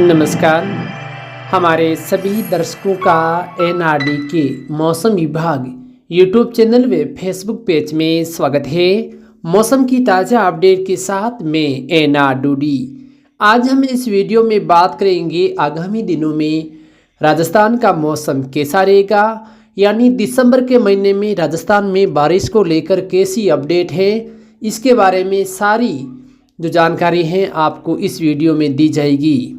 नमस्कार। हमारे सभी दर्शकों का एनआरडी के मौसम विभाग यूट्यूब चैनल व फेसबुक पेज में स्वागत है। मौसम की ताज़ा अपडेट के साथ मैं एनआरडी। आज हम इस वीडियो में बात करेंगे आगामी दिनों में राजस्थान का मौसम कैसा रहेगा, यानी दिसंबर के महीने में राजस्थान में बारिश को लेकर कैसी अपडेट है, इसके बारे में सारी जो जानकारी है आपको इस वीडियो में दी जाएगी।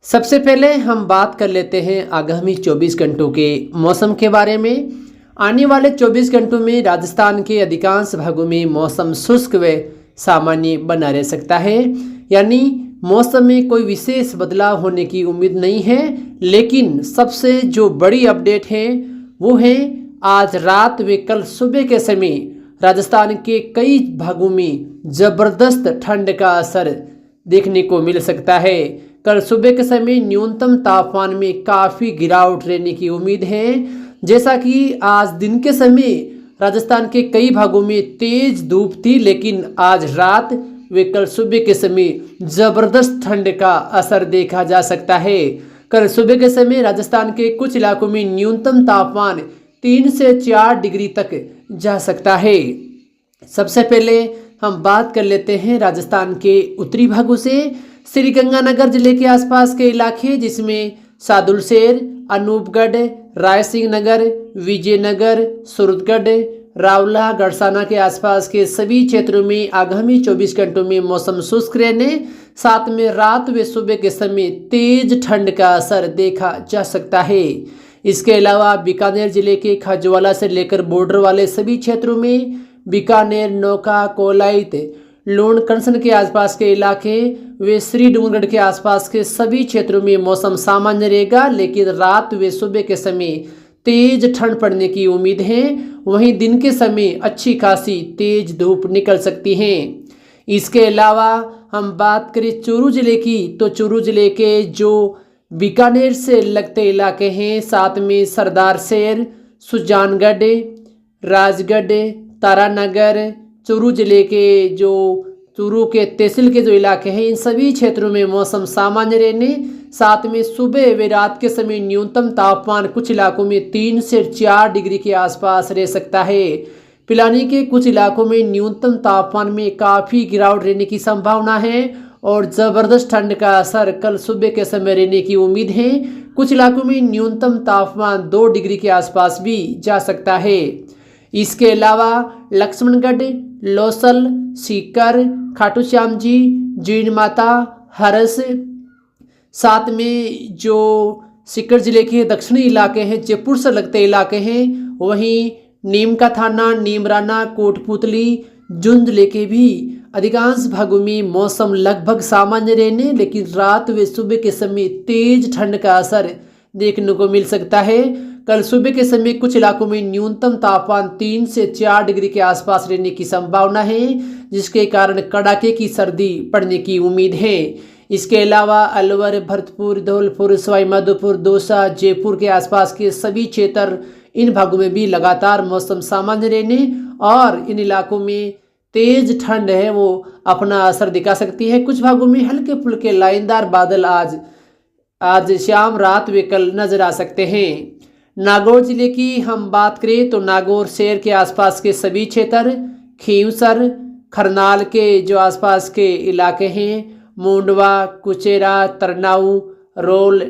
सबसे पहले हम बात कर लेते हैं आगामी 24 घंटों के मौसम के बारे में। आने वाले 24 घंटों में राजस्थान के अधिकांश भागों में मौसम शुष्क व सामान्य बना रह सकता है, यानी मौसम में कोई विशेष बदलाव होने की उम्मीद नहीं है। लेकिन सबसे जो बड़ी अपडेट है वो है आज रात व कल सुबह के समय राजस्थान के कई भागों में ज़बरदस्त ठंड का असर देखने को मिल सकता है। कल सुबह के समय न्यूनतम तापमान में काफ़ी गिरावट रहने की उम्मीद है। जैसा कि आज दिन के समय राजस्थान के कई भागों में तेज धूप थी, लेकिन आज रात व कल सुबह के समय ज़बरदस्त ठंड का असर देखा जा सकता है। कल सुबह के समय राजस्थान के कुछ इलाकों में न्यूनतम तापमान 3 से 4 डिग्री तक जा सकता है। सबसे पहले हम बात कर लेते हैं राजस्थान के उत्तरी भागों से। श्रीगंगानगर जिले के आसपास के इलाके, जिसमें सादुलशेर, अनूपगढ़, रायसिंह नगर, विजयनगर, सूरतगढ़, रावला, गड़साना के आसपास के सभी क्षेत्रों में आगामी 24 घंटों में मौसम शुष्क रहने, साथ में रात व सुबह के समय तेज ठंड का असर देखा जा सकता है। इसके अलावा बीकानेर जिले के खाजवाला से लेकर बॉर्डर वाले सभी क्षेत्रों में, बीकानेर, नौका, कोलाइत, लूण, कंसन के आसपास के इलाके व श्री डूंगरगढ़ के आसपास के सभी क्षेत्रों में मौसम सामान्य रहेगा, लेकिन रात व सुबह के समय तेज ठंड पड़ने की उम्मीद है। वहीं दिन के समय अच्छी खासी तेज धूप निकल सकती है। इसके अलावा हम बात करें चूरू जिले की, तो चूरू जिले के जो बीकानेर से लगते इलाके हैं, साथ में सरदारशेर, सुजानगढ़, राजगढ़, तारानगर, चूरू जिले के जो चूरू के तहसील के जो इलाके हैं, इन सभी क्षेत्रों में मौसम सामान्य रहने, साथ में सुबह व रात के समय न्यूनतम तापमान कुछ इलाकों में 3 से 4 डिग्री के आसपास रह सकता है। पिलानी के कुछ इलाकों में न्यूनतम तापमान में काफ़ी गिरावट रहने की संभावना है और ज़बरदस्त ठंड का असर कल सुबह के समय रहने की उम्मीद है। कुछ इलाकों में न्यूनतम तापमान 2 डिग्री के आसपास भी जा सकता है। इसके अलावा लक्ष्मणगढ़, लोसल, सीकर, खाटू श्याम जी, जीण माता, हरस, साथ में जो सीकर जिले के दक्षिणी इलाके हैं, जयपुर से लगते इलाके हैं, वहीं नीम का थाना, नीमराना, कोटपुतली, जुंद जिले के भी अधिकांश भागों में मौसम लगभग सामान्य रहने, लेकिन रात व सुबह के समय तेज ठंड का असर देखने को मिल सकता है। कल सुबह के समय कुछ इलाकों में न्यूनतम तापमान 3 से 4 डिग्री के आसपास रहने की संभावना है, जिसके कारण कड़ाके की सर्दी पड़ने की उम्मीद है। इसके अलावा अलवर, भरतपुर, धौलपुर, सवाई माधोपुर, दौसा, जयपुर के आसपास के सभी क्षेत्र, इन भागों में भी लगातार मौसम सामान्य रहने और इन इलाकों में तेज ठंड है वो अपना असर दिखा सकती है। कुछ भागों में हल्के फुल्के लाइनदार बादल आज शाम, रात व कल नजर आ सकते हैं। नागौर जिले की हम बात करें तो नागौर शहर के आसपास के सभी क्षेत्र, खींवसर, खरनाल के जो आसपास के इलाके हैं, मुंडवा, कुचेरा, तरनाऊ, रोल,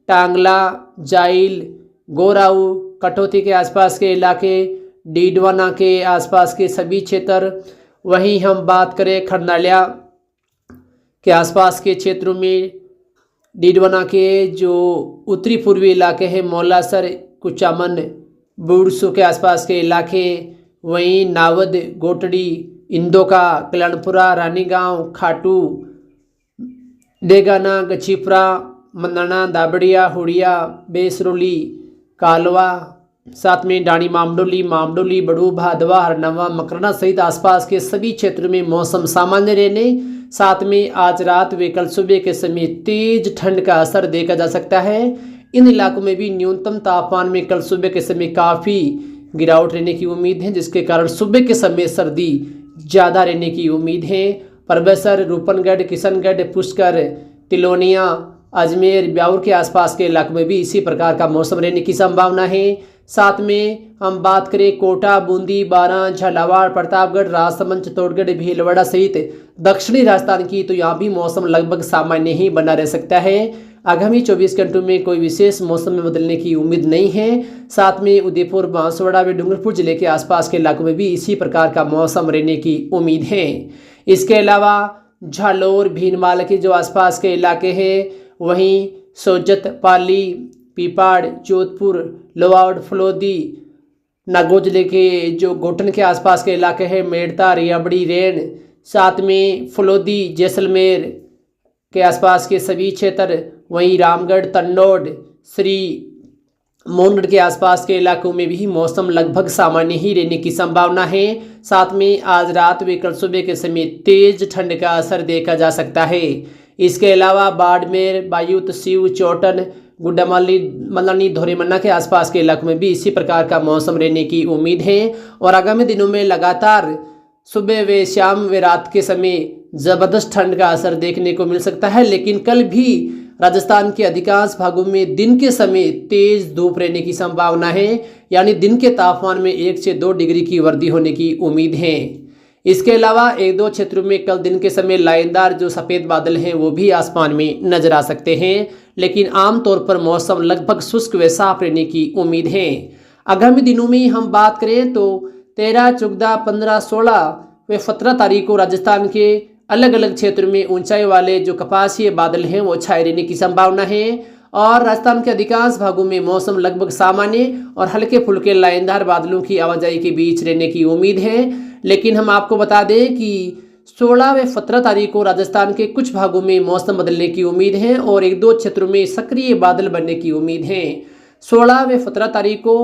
टांगला, जाइल, गोराऊ, कटौती के आसपास के इलाके, डीडवाना के आसपास के सभी क्षेत्र, वहीं हम बात करें खरनालिया के आसपास के क्षेत्रों में, डीडवाना के जो उत्तरी पूर्वी इलाके हैं, मौलासर, कुचामन, बूढ़सू के आसपास के इलाके, वहीं नावद, गोटड़ी, इंदोका, कल्याणपुरा, रानीगांव, खाटू, डेगाना, गछीपुरा, मंदाना, दाबड़िया, हुड़िया, बेसरोली, कालवा, साथ में डाणी, मामडोली, बड़ू, भादवा, हरनवा, मकरना सहित आसपास के सभी क्षेत्रों में मौसम सामान्य रहने, साथ में आज रात व कल सुबह के समय तेज ठंड का असर देखा जा सकता है। इन इलाकों में भी न्यूनतम तापमान में कल सुबह के समय काफ़ी गिरावट रहने की उम्मीद है, जिसके कारण सुबह के समय सर्दी ज़्यादा रहने की उम्मीद है। परबेसर, रूपनगढ़, किशनगढ़, पुष्कर, तिलोनिया, अजमेर, ब्यावर के आसपास के इलाकों में भी इसी प्रकार का मौसम रहने की संभावना है। साथ में हम बात करें कोटा, बूंदी, बारां, झालावाड़, प्रतापगढ़, राजसमंद, चित्तौड़गढ़, भीलवाड़ा सहित दक्षिणी राजस्थान की, तो यहाँ भी मौसम लगभग सामान्य ही बना रह सकता है। आगामी 24 घंटों में कोई विशेष मौसम में बदलने की उम्मीद नहीं है। साथ में उदयपुर, बांसवाड़ा व डूंगरपुर जिले के आसपास के इलाकों में भी इसी प्रकार का मौसम रहने की उम्मीद है। इसके अलावा झालोर, भीनमाल के जो आसपास के इलाके हैं, वहीं सोजत, पाली, पीपाड़, जोधपुर, लोहावड़, फलोदी, नागौर जिले के जो गोटन के आसपास के इलाके हैं, मेड़ता, रियाबड़ी, रेन, साथ में फलोदी, जैसलमेर के आसपास के सभी क्षेत्र, वहीं रामगढ़, तन्नौड, श्री मोनगढ़ के आसपास के इलाकों में भी मौसम लगभग सामान्य ही रहने की संभावना है। साथ में आज रात व कल सुबह के समय तेज ठंड का असर देखा जा सकता है। इसके अलावा बाड़मेर, बायूत, सीव, चौटन, गुड्डामाली, मलानी, धोरेमन्ना के आसपास के इलाकों में भी इसी प्रकार का मौसम रहने की उम्मीद है। और आगामी दिनों में लगातार सुबह व शाम व रात के समय ज़बरदस्त ठंड का असर देखने को मिल सकता है। लेकिन कल भी राजस्थान के अधिकांश भागों में दिन के समय तेज धूप रहने की संभावना है, यानी दिन के तापमान में 1 से 2 डिग्री की वृद्धि होने की उम्मीद है। इसके अलावा 1-2 क्षेत्रों में कल दिन के समय लाइनदार जो सफ़ेद बादल हैं वो भी आसमान में नजर आ सकते हैं, लेकिन आमतौर पर मौसम लगभग शुष्क व साफ रहने की उम्मीद है। आगामी दिनों में हम बात करें तो 13, 14, 15, 16 व 17 तारीख को राजस्थान के अलग अलग क्षेत्रों में ऊंचाई वाले जो कपासीय बादल हैं वो छाए रहने की संभावना है। और राजस्थान के अधिकांश भागों में मौसम लगभग सामान्य और हल्के फुल्के लाइनदार बादलों की आवाजाही के बीच रहने की उम्मीद है। लेकिन हम आपको बता दें कि 16 व 17 तारीख को राजस्थान के कुछ भागों में मौसम बदलने की उम्मीद है और 1-2 क्षेत्रों में सक्रिय बादल बनने की उम्मीद है। 16 व 17 तारीख को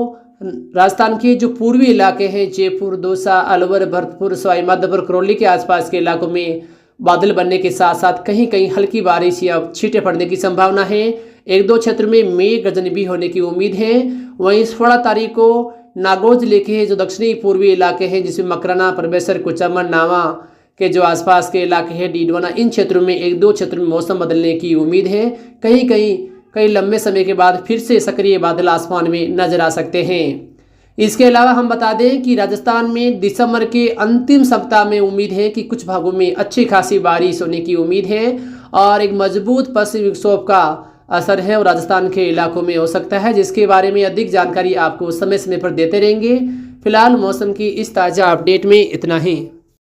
राजस्थान के जो पूर्वी इलाके हैं, जयपुर, दौसा, अलवर, भरतपुर, सवाई माधोपुर, करौली के आसपास के इलाकों में बादल बनने के साथ साथ कहीं कहीं हल्की बारिश या छींटे पड़ने की संभावना है। 1-2 क्षेत्र में मेघ गर्जन भी होने की उम्मीद है। वहीं 16 तारीख को नागौर जिले के जो दक्षिणी पूर्वी इलाके हैं, जिसमें मकराना, परमेसर, कुचामन, नावा के जो आसपास के इलाके हैं, डीडवाना, इन क्षेत्रों में 1-2 क्षेत्रों में मौसम बदलने की उम्मीद है। कहीं कहीं कई लंबे समय के बाद फिर से सक्रिय बादल आसमान में नजर आ सकते हैं। इसके अलावा हम बता दें कि राजस्थान में दिसंबर के अंतिम सप्ताह में उम्मीद है कि कुछ भागों में अच्छी खासी बारिश होने की उम्मीद है और एक मजबूत पश्चिमी विक्षोभ का असर है और राजस्थान के इलाकों में हो सकता है, जिसके बारे में अधिक जानकारी आपको समय समय पर देते रहेंगे। फिलहाल मौसम की इस ताज़ा अपडेट में इतना ही।